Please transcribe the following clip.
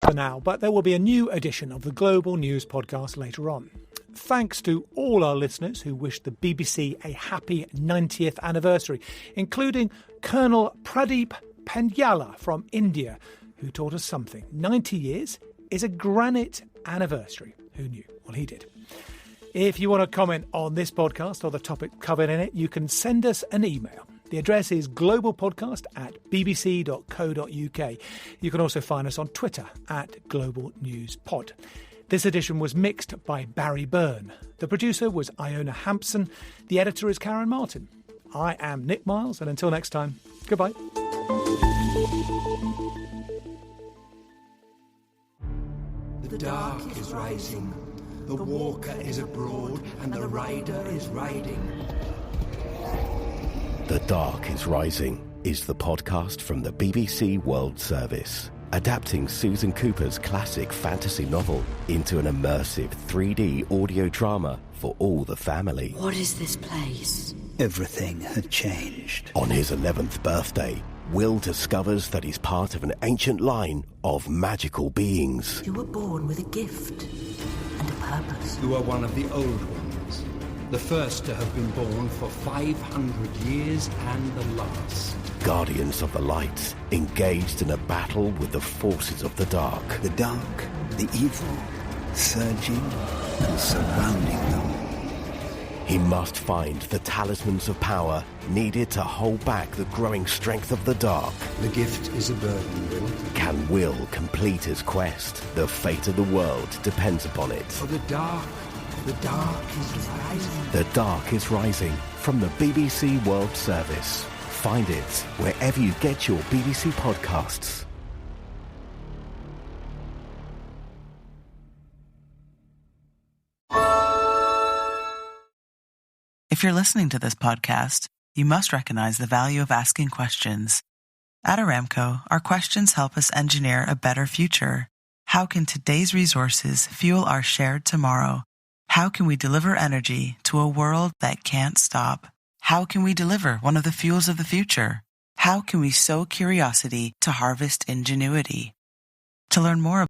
for now, but there will be a new edition of the Global News Podcast later on. Thanks to all our listeners who wished the BBC a happy 90th anniversary, including Colonel Pradeep Pendyala from India, who taught us something. 90 years is a granite anniversary. Who knew? Well, he did. If you want to comment on this podcast or the topic covered in it, you can send us an email. The address is globalpodcast@bbc.co.uk. You can also find us on Twitter @globalnewspod. This edition was mixed by Barry Byrne. The producer was Iona Hampson. The editor is Karen Martin. I am Nick Miles, and until next time, goodbye. The dark is rising, the walker is abroad, and the rider is riding. The Dark is Rising is the podcast from the BBC World Service, adapting Susan Cooper's classic fantasy novel into an immersive 3D audio drama for all the family. What is this place? Everything had changed. On his 11th birthday, Will discovers that he's part of an ancient line of magical beings. You were born with a gift and a purpose. You are one of the old ones, the first to have been born for 500 years and the last. Guardians of the Light, engaged in a battle with the forces of the dark. The dark, the evil, surging and surrounding them. He must find the talismans of power needed to hold back the growing strength of the dark. The gift is a burden, Will. Can Will complete his quest? The fate of the world depends upon it. For the dark is rising. The Dark is Rising from the BBC World Service. Find it wherever you get your BBC podcasts. If you're listening to this podcast, you must recognize the value of asking questions. At Aramco, our questions help us engineer a better future. How can today's resources fuel our shared tomorrow? How can we deliver energy to a world that can't stop? How can we deliver one of the fuels of the future? How can we sow curiosity to harvest ingenuity? To learn more